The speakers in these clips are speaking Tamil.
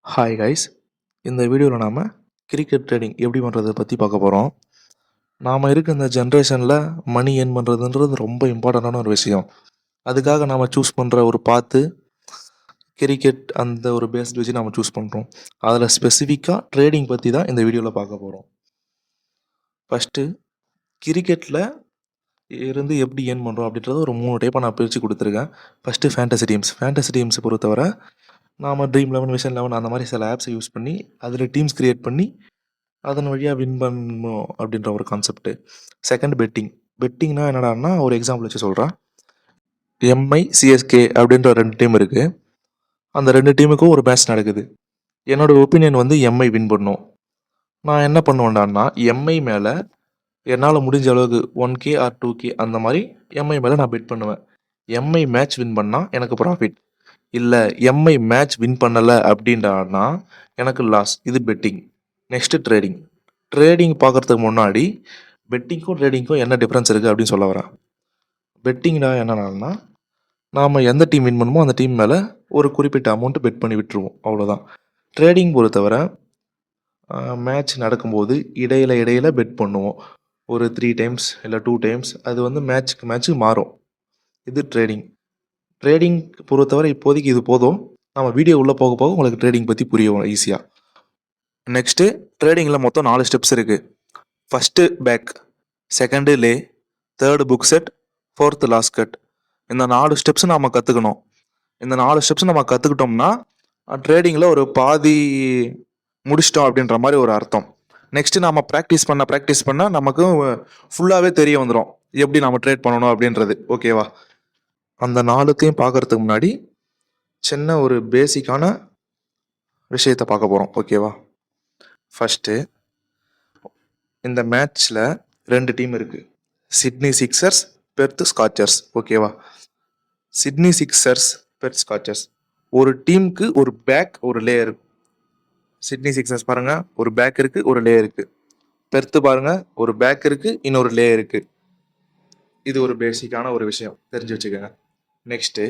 ஹாய் கைஸ், இந்த வீடியோவில் நாம் கிரிக்கெட் ட்ரேடிங் எப்படி பண்ணுறதை பற்றி பார்க்க போகிறோம். நாம் இருக்க இந்த ஜென்ரேஷனில் மணி ஏர்ன் பண்ணுறதுன்றது ரொம்ப இம்பார்ட்டண்டான ஒரு விஷயம். அதுக்காக நாம் சூஸ் பண்ணுற ஒரு பாத்து கிரிக்கெட் அந்த ஒரு பேஸ்ட் வச்சு நாம் சூஸ் பண்ணுறோம். அதில் ஸ்பெசிஃபிக்காக ட்ரேடிங் பற்றி தான் இந்த வீடியோவில் பார்க்க போகிறோம். ஃபஸ்ட்டு கிரிக்கெட்டில் இருந்து எப்படி ஏர்ன் பண்ணுறோம் அப்படின்றத ஒரு 3 டைப்பாக நான் பிரித்து கொடுத்துருக்கேன். ஃபஸ்ட்டு ஃபேண்டசி டீம்ஸ் பொறுத்தவரை நாம் ட்ரீம் 11 விஷன் 11 அந்த மாதிரி சில ஆப்ஸை யூஸ் பண்ணி அதில் டீம்ஸ் க்ரியேட் பண்ணி அதன் வழியாக வின் பண்ணணும் அப்படின்ற ஒரு கான்செப்ட்டு. செகண்ட் பெட்டிங்னா என்னடான்னா ஒரு எக்ஸாம்பிள் வச்சு சொல்கிறேன். எம்ஐ சிஎஸ்கே அப்படின்ற 2 டீம் இருக்குது. அந்த 2 டீமுக்கும் ஒரு மேட்ச் நடக்குது. என்னோடய ஒப்பீனியன் வந்து எம்ஐ வின் பண்ணும். நான் என்ன பண்ணுவேன்டான்னா எம்ஐ மேலே என்னால் முடிஞ்ச அளவுக்கு 1K ஆர் 2K அந்த மாதிரி எம்ஐ மேலே நான் பெட் பண்ணுவேன். எம்ஐ மேட்ச் வின் பண்ணால் எனக்கு ப்ராஃபிட், இல்லை எம்ஐ மேட்ச் வின் பண்ணலை அப்படின்றான்னா எனக்கு லாஸ். இது பெட்டிங். நெக்ஸ்ட்டு ட்ரேடிங் பார்க்குறதுக்கு முன்னாடி பெட்டிங்க்கும் ட்ரேடிங்க்கும் என்ன டிஃப்ரென்ஸ் இருக்குது அப்படின்னு சொல்ல வரேன். பெட்டிங்னா என்னன்னா நாம் எந்த டீம் வின் பண்ணுமோ அந்த டீம் மேலே ஒரு குறிப்பிட்ட அமௌண்ட்டு பெட் பண்ணி விட்டுருவோம், அவ்வளோதான். ட்ரேடிங் பொறுத்தவரை மேட்ச் நடக்கும்போது இடையில பெட் பண்ணுவோம். ஒரு 3 டைம்ஸ் இல்லை 2 டைம்ஸ். அது வந்து மேட்ச்சுக்கு மாறும். இது ட்ரேடிங் பொறுத்தவரை இப்போதைக்கு இது போதும். நம்ம வீடியோ உள்ளே போக போக உங்களுக்கு ட்ரேடிங் பற்றி புரியும் ஈஸியாக. நெக்ஸ்ட்டு ட்ரேடிங்கில் மொத்தம் 4 ஸ்டெப்ஸ் இருக்குது. First pack, second lay, third book set, fourth last cut. இந்த 4 ஸ்டெப்ஸ் நம்ம கற்றுக்கணும். இந்த 4 ஸ்டெப்ஸ் நம்ம கற்றுக்கிட்டோம்னா ட்ரேடிங்கில் ஒரு பாதி முடிச்சிட்டோம் அப்படின்ற மாதிரி ஒரு அர்த்தம். நெக்ஸ்ட்டு நம்ம ப்ராக்டிஸ் பண்ண நமக்கு ஃபுல்லாகவே தெரிய வந்துடும் எப்படி நம்ம ட்ரேட் பண்ணணும் அப்படின்றது. ஓகேவா? அந்த 4த்தையும் பார்க்குறதுக்கு முன்னாடி சின்ன ஒரு பேசிக்கான விஷயத்தை பார்க்க போகிறோம். ஓகேவா? ஃபஸ்ட்டு இந்த மேட்ச்சில் 2 டீம் இருக்குது. Sydney Sixers, Perth Scorchers. ஓகேவா? Sydney Sixers, Perth Scorchers. ஒரு டீமுக்கு ஒரு பேக் ஒரு லேயர். சிட்னி சிக்ஸர்ஸ் பாருங்கள், ஒரு பேக் இருக்குது, ஒரு லே இருக்குது. பெர்த்து பாருங்கள், ஒரு பேக் இருக்குது, இன்னொரு லே இருக்குது. இது ஒரு பேசிக்கான ஒரு விஷயம், தெரிஞ்சு வச்சுக்கோங்க. நெக்ஸ்ட்டு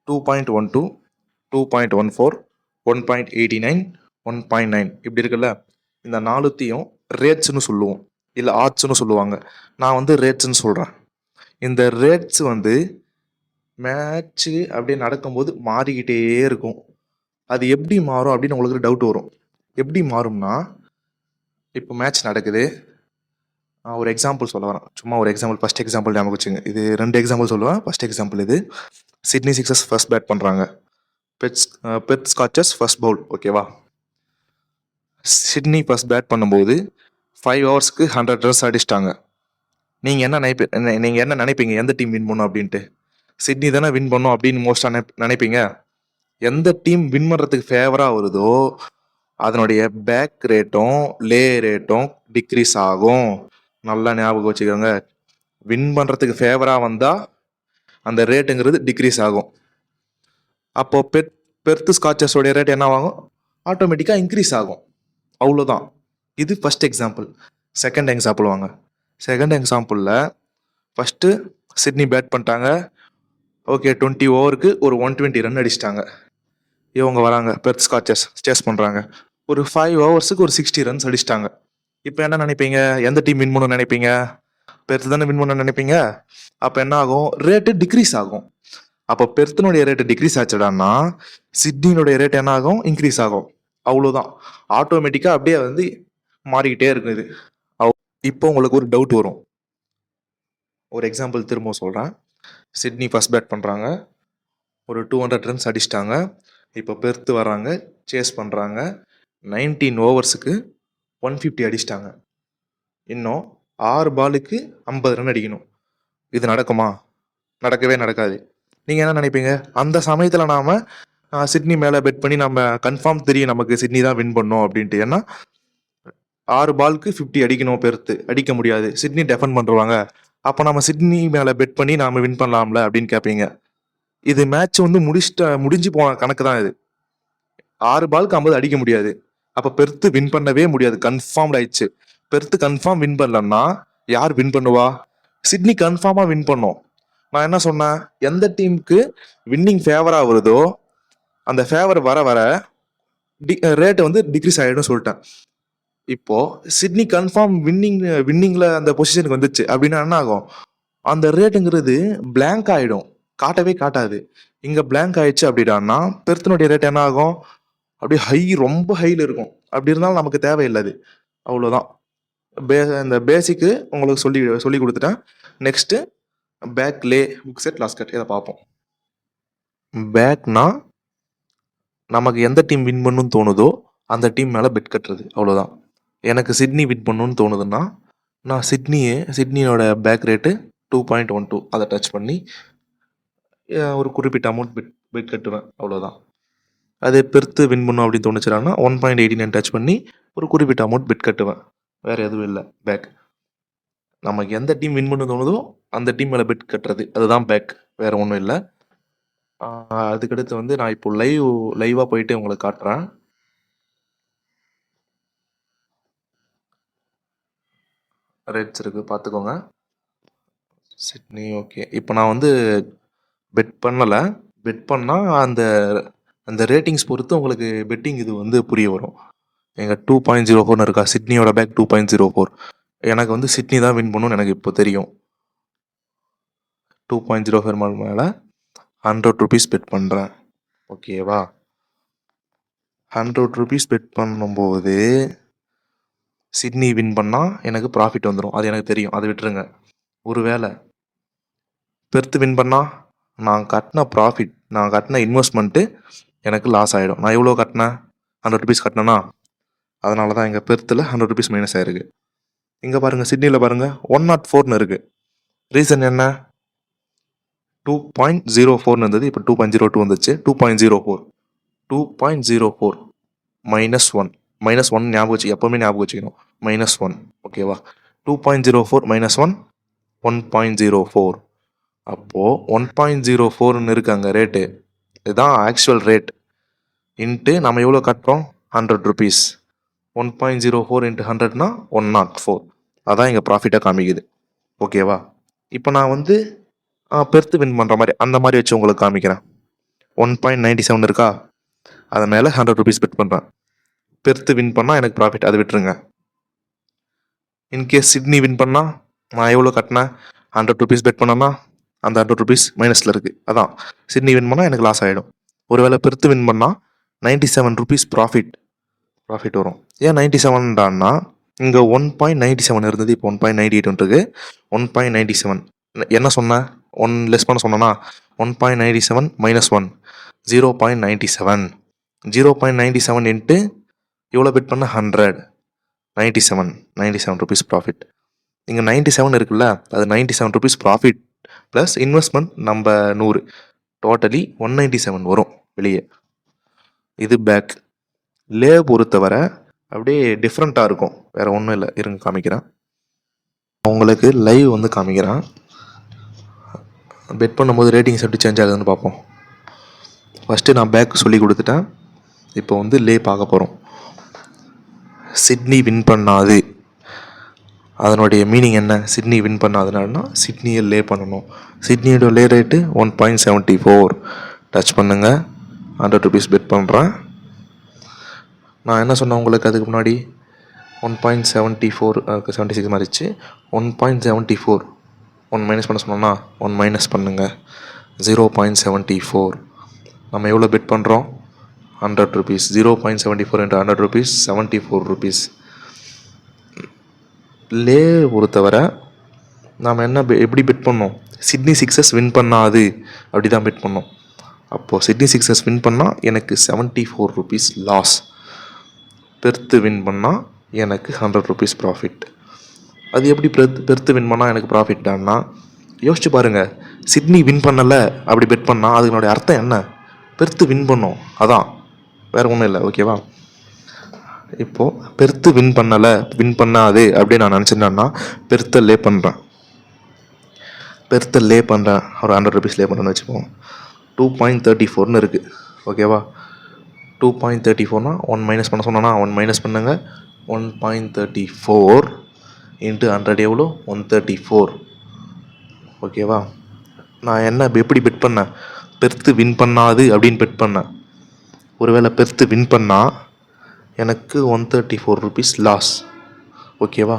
2.12, 2.14, 1.89, 1.9 இப்படி இருக்குல்ல. இந்த 4த்தையும் ரேட்ஸ்னு சொல்லுவோம், இல்லை ஆட்ஸ்னு சொல்லுவாங்க. நான் வந்து ரேட்ஸ்ன்னு சொல்கிறேன். இந்த ரேட்ஸ் வந்து மேட்ச்சு அப்படியே நடக்கும்போது மாறிக்கிட்டே இருக்கும். அது எப்படி மாறும் அப்படின்னு உங்களுக்கு டவுட் வரும். எப்படி மாறும்னா, இப்போ மேட்ச் நடக்குது. ஒரு எக்ஸாம்பிள் சொல்ல வரேன். சும்மா ஒரு எக்ஸாம்பிள், ஃபஸ்ட் எக்ஸாம்பிள் ஞாபகம் வச்சுங்க. இது 2 எக்ஸாம்பிள் சொல்லுவேன். ஃபஸ்ட் எக்ஸாம்பிள் இது. சிட்னி சிக்ஸர்ஸ் ஃபர்ஸ்ட் பேட் பண்ணுறாங்க. Perth Scorchers first bowl. ஓகேவா? சிட்னி ஃபர்ஸ்ட் பேட் பண்ணும்போது 5 ஹவர்ஸ்க்கு 100 ரன்ஸ் அடிச்சிட்டாங்க. நீங்கள் என்ன நினைப்பீங்க எந்த டீம் வின் பண்ணும் அப்படின்ட்டு? சிட்னி தானே வின் பண்ணும் அப்படின்னு மோஸ்ட்டாக நினைப்பீங்க. எந்த டீம் வின் பண்ணுறதுக்கு ஃபேவராக வருதோ அதனுடைய பேக் ரேட்டும் லே ரேட்டும் டிக்ரீஸ் ஆகும். நல்லா ஞாபகம் வச்சுக்கோங்க. வின் பண்ணுறதுக்கு ஃபேவராக வந்தால் அந்த ரேட்டுங்கிறது டிக்ரீஸ் ஆகும். அப்போது பெர்த் ஸ்காச்சர்ஸோடைய ரேட் என்ன ஆகும்? ஆட்டோமேட்டிக்காக இன்க்ரீஸ் ஆகும். அவ்வளோதான். இது ஃபஸ்ட் எக்ஸாம்பிள். செகண்ட் எக்ஸாம்பிள் வாங்க. செகண்ட் எக்ஸாம்பிளில் ஃபஸ்ட்டு சிட்னி பேட் பண்ணிட்டாங்க. ஓகே, 20 ஓவருக்கு ஒரு 120 ரன் அடிச்சிட்டாங்க. இவங்க வராங்க, பெர்த் ஸ்காச்சர்ஸ் சேஸ் பண்ணுறாங்க. ஒரு 5 ஹவர்ஸுக்கு ஒரு 60 ரன்ஸ் அடிச்சிட்டாங்க. இப்போ என்ன நினைப்பீங்க? எந்த டீம் வின் பண்ணணும்னு நினைப்பீங்க? பெர்த் தானே வின் பண்ணணும்னு நினைப்பீங்க. அப்போ என்ன ஆகும்? ரேட்டு டிக்ரீஸ் ஆகும். அப்போ பெர்த்தினுடைய ரேட்டு டிக்ரீஸ் ஆச்சுடான்னா சிட்னியினுடைய ரேட் என்ன ஆகும்? இன்க்ரீஸ் ஆகும். அவ்வளோதான். ஆட்டோமேட்டிக்காக அப்படியே வந்து மாறிக்கிட்டே இருக்குது. இப்போ உங்களுக்கு ஒரு டவுட் வரும். ஒரு எக்ஸாம்பிள் திரும்ப சொல்கிறேன். சிட்னி ஃபர்ஸ்ட் பேட் பண்ணுறாங்க, ஒரு 200 ரன்ஸ் அடிச்சிட்டாங்க. இப்போ பெர்த்து வராங்க, சேஸ் பண்ணுறாங்க. 19 ஓவர்ஸுக்கு 150 அடிச்சிட்டாங்க. இன்னும் 6 பாலுக்கு 50 ரன் அடிக்கணும். இது நடக்குமா? நடக்கவே நடக்காது. நீங்கள் என்ன நினைப்பீங்க? அந்த சமயத்தில் நாம் சிட்னி மேலே பெட் பண்ணி நம்ம கன்ஃபார்ம் தெரியும் நமக்கு சிட்னி தான் வின் பண்ணோம் அப்படின்ட்டு. ஏன்னா 6 பாலுக்கு 50 அடிக்கணும், பெருத்து அடிக்க முடியாது, சிட்னி டெஃபெண்ட் பண்ணுறாங்க. அப்போ நம்ம சிட்னி மேலே பெட் பண்ணி நாம் வின் பண்ணலாம்ல அப்படின்னு கேட்பீங்க. இது மேட்ச் வந்து முடிஞ்சு போன கணக்கு தான் இது. 6 பாலுக்கு 50 அடிக்க முடியாது. அப்போ பெர்த்து வின் பண்ணவே முடியாது, கன்ஃபார்ம்ட் ஆயிடுச்சு. பெர்த்து கன்ஃபார்ம் வின் பண்ணலன்னா யார் வின் பண்ணுவா? சிட்னி கன்ஃபார்மாக வின் பண்ணும். நான் என்ன சொன்னேன்? எந்த டீமுக்கு வின்னிங் ஃபேவராக வருதோ அந்த ஃபேவர் வர வர ரேட் வந்து டிக்ரீஸ் ஆகிடும் சொல்லிட்டேன். இப்போது சிட்னி கன்ஃபார்ம் வின்னிங்கில் அந்த பொசிஷனுக்கு வந்துச்சு அப்படின்னா என்ன ஆகும், அந்த ரேட்டுங்கிறது பிளாங்க் ஆகிடும், காட்டவே காட்டாது. இங்கே பிளாங்க் ஆயிடுச்சு அப்படின்னா பெர்த்தினுடைய ரேட் என்ன ஆகும், அப்படியே ரொம்ப ஹையில் இருக்கும். அப்படி இருந்தாலும் நமக்கு தேவையில்லை அது, அவ்வளோதான். இந்த பேசிக்கு உங்களுக்கு சொல்லி கொடுத்துட்டேன். நெக்ஸ்ட்டு பேக், லே, புக் செட், லாஸ்ட் கட் இதை பார்ப்போம். பேக்னா நமக்கு எந்த டீம் வின் பண்ணணும்னு தோணுதோ அந்த டீம் மேலே பெட் கட்டுறது, அவ்வளோதான். எனக்கு சிட்னி வின் பண்ணணும்னு தோணுதுன்னா நான் சிட்னியோட பேக் ரேட்டு 2.12 அதை டச் பண்ணி ஒரு குறிப்பிட்ட அமௌண்ட் பெட் கட்டுவேன், அவ்வளோதான். அதே பெர்த்து வின் பண்ணும் அப்படின்னு தோணுச்சுன்னா 1.89 டச் பண்ணி ஒரு குறிப்பிட்ட அமௌண்ட் பெட் கட்டுவேன், வேறு எதுவும் இல்லை. பேக் நமக்கு எந்த டீம் வின் பண்ண தோணுதோ அந்த டீம் மேலே பெட் கட்டுறது, அதுதான் பேக், வேறு ஒன்றும் இல்லை. அதுக்கடுத்து வந்து நான் இப்போ லைவாக போயிட்டு உங்களுக்கு காட்டுறேன். ரேட்ஸ் இருக்குது, பார்த்துக்கோங்க. Sydney okay. இப்போ நான் வந்து பெட் பண்ணலை. பெட் பண்ணால் அந்த ரேட்டிங்ஸ் பொறுத்து உங்களுக்கு பெட்டிங் இது வந்து புரிய வரும். எங்கள் 2.04 இருக்கா, சிட்னியோட பேக் 2.04. எனக்கு வந்து சிட்னி தான் வின் பண்ணணும்னு எனக்கு இப்போ தெரியும். 2.04 மேலே 100 rupees பெட் பண்ணுறேன், ஓகேவா. 100 rupees பெட் பண்ணும்போது சிட்னி வின் பண்ணால் எனக்கு ப்ராஃபிட் வந்துடும், அது எனக்கு தெரியும், அதை விட்டுருங்க. ஒருவேளை பெர்த்து வின் பண்ணால் நான் கட்டின இன்வெஸ்ட்மெண்ட்டு எனக்கு லாஸ் ஆகிடும். நான் எவ்வளோ கட்டினேன், 100 rupees கட்டினேன்னா, அதனால தான் எங்கள் பெர்த்தில் 100 rupees மைனஸ் ஆகிருக்கு. இங்கே பாருங்கள், சிட்னியில் பாருங்கள் 104 இருக்குது. ரீசன் என்ன, 2.04 இருந்தது, இப்போ 2.02 வந்துச்சு. 2.04 -1 ஞாபகம் வச்சு, எப்போவுமே ஞாபகம் வச்சுக்கணும், -1, ஓகேவா. 2.04 -1 1.04. அப்போது 1.04ன்னு இருக்காங்க ரேட்டு, இதுதான் ஆக்சுவல் ரேட். இன்ட்டு நம்ம எவ்வளோ கட்டுறோம், 100 rupees. 1.04 × 100னா 104. அதான் இங்கே ப்ராஃபிட்டாக காமிக்குது, ஓகேவா. இப்போ நான் வந்து பெர்த்து வின் பண்ணுற மாதிரி அந்த மாதிரி வச்சு உங்களுக்கு காமிக்கிறேன். 1.97 இருக்கா, அது மேலே 100 rupees பெட் பண்ணுறேன். பெர்த்து வின் பண்ணால் எனக்கு ப்ராஃபிட், அதை விட்டுருங்க. இன்கேஸ் சிட்னி வின் பண்ணால் நான் எவ்வளோ கட்டினேன், 100 rupees பெட் பண்ணேன்னா அந்த 100 rupees மைனஸில் இருக்குது, அதான் சிட்னி வின் பண்ணால் எனக்கு லாஸ் ஆகிடும். ஒருவேளை பெர்த்து வின் பண்ணால் 97 rupees ப்ராஃபிட் வரும். ஏன் 97டான்னா இங்கே 1.97 இருந்தது, இப்போ 1.98 இருக்குது. 1.97 என்ன சொன்னேன், 1 லெஸ் பண்ண சொன்னேன்னா 1.97 -1 0.97. 0.97 இன்ட்டு எவ்வளோ பெட் பண்ண, 100, 97 rupees ப்ராஃபிட். இங்கே 97 இருக்குல்ல, அது 97 rupees ப்ராஃபிட் ப்ளஸ் இன்வெஸ்ட்மெண்ட் நம்ம 100, டோட்டலி 197 வரும் வெளியே. இது பேக். லே பொறுத்தவரை அப்படியே டிஃப்ரெண்ட்டாக இருக்கும், வேறு ஒன்றும் இல்லை. இருங்க காமிக்கிறேன் உங்களுக்கு, லைவ் வந்து காமிக்கிறேன். பெட் பண்ணும்போது ரேட்டிங்ஸ் எப்படி சேஞ்ச் ஆகுதுன்னு பார்ப்போம். ஃபஸ்ட்டு நான் பேக் சொல்லி கொடுத்துட்டேன், இப்போ வந்து லே பார்க்க போகிறோம். சிட்னி வின் பண்ணாது, அதனுடைய மீனிங் என்ன, சிட்னி வின் பண்ணாதுன்னா சிட்னியை லே பண்ணணும். சிட்னியோட லே ரேட்டு 1.74 டச் பண்ணுங்கள். 100 rupees பெட் பண்ணுறேன். நான் என்ன சொன்னேன் உங்களுக்கு அதுக்கு முன்னாடி, 1.74 76 மாறிச்சு. 1.74 1 மைனஸ் பண்ண சொன்னோன்னா 1 மைனஸ் பண்ணுங்கள், 0.74. நம்ம எவ்வளோ பெட் பண்ணுறோம், 100 rupees. 0.74 × 100 rupees 74 rupees. லே பொறுத்தவரை நாம் எப்படி பெட் பண்ணோம், சிட்னி சிக்ஸஸ் வின் பண்ணாது அப்படி தான் பெட் பண்ணோம். அப்போது சிட்னி சிக்ஸஸ் வின் பண்ணால் எனக்கு 74 rupees லாஸ். பெர்த்து வின் பண்ணால் எனக்கு 100 rupees ப்ராஃபிட். அது எப்படி பெர்த்து வின் பண்ணால் எனக்கு ப்ராஃபிட்டான்னா, யோசிச்சு பாருங்கள். சிட்னி வின் பண்ணலை அப்படி பெட் பண்ணால் அதனுடைய அர்த்தம் என்ன, பெர்த்து வின் பண்ணோம், அதான், வேறு ஒன்றும் இல்லை, ஓகேவா. இப்போது பெர்த்து வின் பண்ணாது அப்படின்னு நான் நினச்சிட்டேன்னா பெர்த்தை லே பண்ணுறேன். ஒரு 100 rupees லே பண்ணுறேன்னு வச்சுப்போம். 2.34 இருக்குது, ஓகேவா. 2.34னா 1 மைனஸ் பண்ண சொன்னோன்னா 1 மைனஸ் பண்ணுங்க. 1.34 × 100 எவ்வளோ, 134, ஓகேவா. நான் எப்படி பெட் பண்ணேன், பெர்த்து வின் பண்ணாது அப்படின்னு பெட் பண்ணேன். ஒருவேளை பெர்த்து வின் பண்ணால் எனக்கு 134 ருபீஸ் லாஸ். ஓகேவா?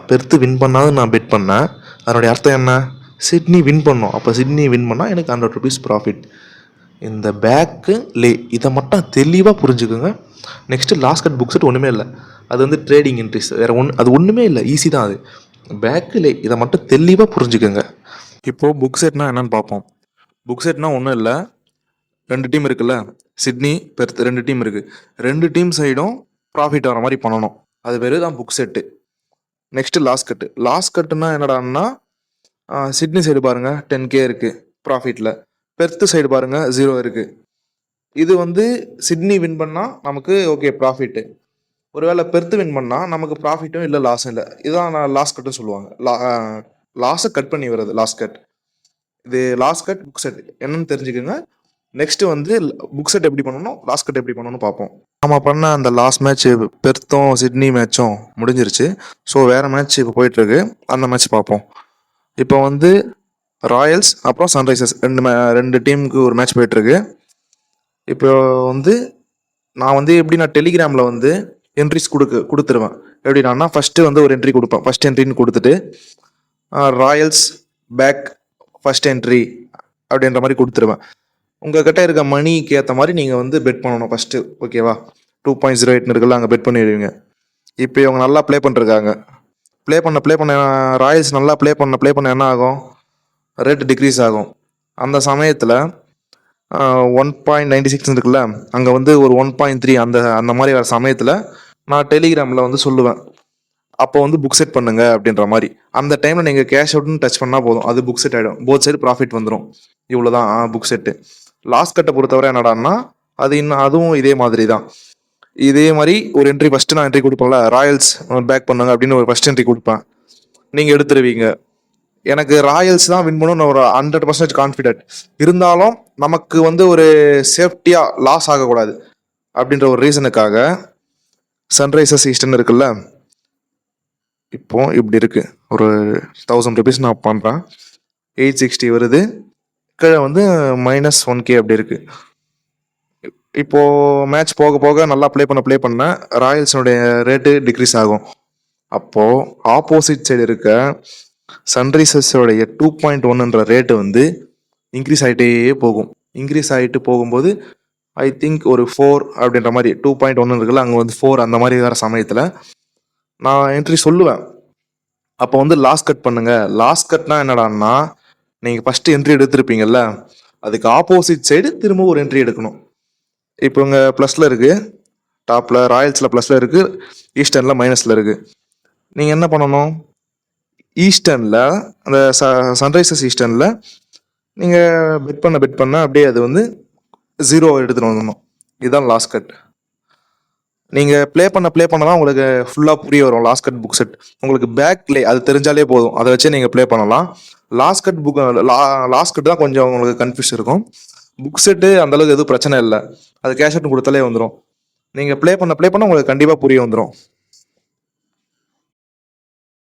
பெர்த்து வின் பண்ணாது நான் பெட் பண்ணேன். அதனுடைய அர்த்தம் என்ன? சிட்னி வின் பண்ணோம். அப்போ சிட்னி வின் பண்ணால் எனக்கு 100 ருபீஸ் ப்ராஃபிட். இந்த பேக்கு லே இதை மட்டும் தெளிவாக புரிஞ்சுக்கோங்க. Next last cut book set ஒன்றுமே இல்லை. அது வந்து ட்ரேடிங் என்ட்ரிஸ் வேறு அது ஒன்றுமே இல்லை. ஈஸி தான் அது. பேக்கு லே இதை மட்டும் தெளிவாக புரிஞ்சுக்கோங்க. இப்போது புக் செட்னா என்னன்னு பார்ப்போம். புக் செட்னா ஒன்றும் இல்லை. 2 டீம் இருக்குல்ல, சிட்னி பெர்த் 2 டீம் இருக்குது. 2 டீம் சைடும் ப்ராஃபிட் வர மாதிரி பண்ணணும். அது பேர் தான் புக் செட்டு. நெக்ஸ்ட்டு லாஸ்ட் கட்டு. லாஸ்ட் கட்டுனா என்னடான்னா, சிட்னி சைடு பாருங்கள் 10K இருக்குது ப்ராஃபிட்டில். பெர்த்து சைடு பாருங்கள் 0 இருக்குது. இது வந்து சிட்னி வின் பண்ணால் நமக்கு ஓகே ப்ராஃபிட்டு. ஒருவேளை பெர்த்து வின் பண்ணால் நமக்கு ப்ராஃபிட்டும் இல்லை லாஸும் இல்லை. இதுதான் நான் லாஸ்ட் கட்டுன்னு சொல்லுவாங்க. லாஸை கட் பண்ணி வர்றது லாஸ்ட் கட். இது லாஸ்ட் கட் புக் செட் என்னன்னு தெரிஞ்சுக்கோங்க. நெக்ஸ்ட்டு வந்து புக் செட் எப்படி பண்ணணும், லாஸ்ட் கட் எப்படி பண்ணணும்னு பார்ப்போம். நம்ம பண்ண அந்த லாஸ்ட் மேட்ச் பெர்த்தும் சிட்னி மேட்சும் முடிஞ்சிருச்சு. ஸோ வேறு மேட்ச் இப்போ போயிட்டுருக்கு. அந்த மேட்ச் பார்ப்போம். இப்போ வந்து ராயல்ஸ் அப்புறம் சன்ரைசர்ஸ் 2 டீமுக்கு ஒரு மேட்ச் போயிட்டுருக்கு. இப்போ வந்து நான் வந்து நான் டெலிகிராமில் வந்து என்ட்ரிஸ் கொடுத்துருவேன். எப்படின்னா ஃபஸ்ட்டு வந்து ஒரு என்ட்ரி கொடுப்பேன். ஃபஸ்ட் என்ட்ரின்னு கொடுத்துட்டு ராயல்ஸ் பேக் ஃபஸ்ட் என்ட்ரி அப்படின்ற மாதிரி கொடுத்துருவேன். உங்கள்கிட்ட இருக்க மணிக்கு ஏற்ற மாதிரி நீங்கள் வந்து பெட் பண்ணணும் ஃபஸ்ட்டு. ஓகேவா? 2.08 இருக்குல்ல, அங்கே பெட் பண்ணிடுவீங்க. இப்போ இவங்க நல்லா ப்ளே பண்ணிருக்காங்க. ப்ளே பண்ண ராயல்ஸ் நல்லா ப்ளே பண்ண என்ன ஆகும்? ரேட்டு டிக்ரீஸ் ஆகும். அந்த சமயத்தில் 1.96 இருக்குல்ல, அங்கே வந்து ஒரு 1.3 அந்த மாதிரி வர சமயத்தில் நான் டெலிகிராமில் வந்து சொல்லுவேன். அப்போ வந்து புக் செட் பண்ணுங்க அப்படின்ற மாதிரி. அந்த டைமில் நீங்கள் கேஷ் அவுட்னு டச் பண்ணால் போதும், அது புக் செட் ஆகிடும். போத் சைடு ப்ராஃபிட் வந்துடும். இவ்வளோதான் புக் செட்டு. லாஸ்ட் கட்டை பொறுத்தவரை என்னடான்னா அதுவும் இதே மாதிரி தான். இதே மாதிரி ஒரு என்ட்ரி ஃபஸ்ட்டு நான் என்ட்ரி கொடுப்பேன்ல, ராயல்ஸ் பேக் பண்ணுங்க அப்படின்னு ஒரு ஃபஸ்ட் என்ட்ரி கொடுப்பேன். நீங்கள் எடுத்துருவீங்க. எனக்கு ராயல்ஸ் தான் வின் பண்ணணும்னு ஒரு 100% கான்ஃபிடென்ட் இருந்தாலும் நமக்கு வந்து ஒரு சேஃப்டியாக லாஸ் ஆகக்கூடாது அப்படின்ற ஒரு ரீசனுக்காக சன்ரைசர்ஸ் ஈஸ்டர்ன் இருக்குல்ல, இப்போ இப்படி இருக்குது. ஒரு 1000 ருபீஸ் நான் பண்ணுறேன். 860 வருது. கீழே வந்து -1K அப்படி இருக்குது. இப்போது மேட்ச் போக போக நல்லா ப்ளே பண்ண ராயல்ஸனுடைய ரேட்டு டிக்ரீஸ் ஆகும். அப்போது ஆப்போசிட் சைடு இருக்க சன்ரைசர்ஸோடைய 2.1ன்ற ரேட்டு வந்து இன்க்ரீஸ் ஆகிட்டே போகும். இன்க்ரீஸ் ஆகிட்டு போகும்போது ஐ திங்க் ஒரு 4 அப்படின்ற மாதிரி 2.1 இருக்குல்ல, அங்கே வந்து 4 அந்த மாதிரி வர சமயத்தில் நான் என்ட்ரி சொல்லுவேன். அப்போ வந்து லாஸ்ட் கட் பண்ணுங்கள். லாஸ்ட் கட்னா என்னடான்னா, நீங்கள் ஃபஸ்ட்டு என்ட்ரி எடுத்திருப்பீங்கல்ல, அதுக்கு ஆப்போசிட் சைடு திரும்ப ஒரு என்ட்ரி எடுக்கணும். இப்போ இங்கே ப்ளஸில் இருக்குது, டாப்பில் ராயல்ஸில் ப்ளஸில் இருக்குது, ஈஸ்டர்னில் மைனஸில் இருக்குது. நீங்கள் என்ன பண்ணணும்? ஈஸ்டர்னில் அந்த சன்ரைசர்ஸ் ஈஸ்டர்னில் நீங்கள் பெட் பண்ண அப்படியே அது வந்து 0 எடுத்துகிட்டு வந்துடணும். இதுதான் லாஸ்ட் கட். நீங்கள் ப்ளே பண்ண தான் உங்களுக்கு ஃபுல்லாக புரிய வரும் லாஸ்ட் கட் புக் செட். உங்களுக்கு பேக் லே அது தெரிஞ்சாலே போதும், அதை வச்சே நீங்கள் ப்ளே பண்ணலாம். லாஸ்ட் கட் தான் கொஞ்சம் உங்களுக்கு கன்ஃபியூஸ் இருக்கும். புக் செட்டு அந்தளவுக்கு எதுவும் பிரச்சனை இல்லை. அது கேஷ் அவுட் கொடுத்தாலே வந்துடும். நீங்கள் ப்ளே பண்ண உங்களுக்கு கண்டிப்பாக புரிய வந்துடும்.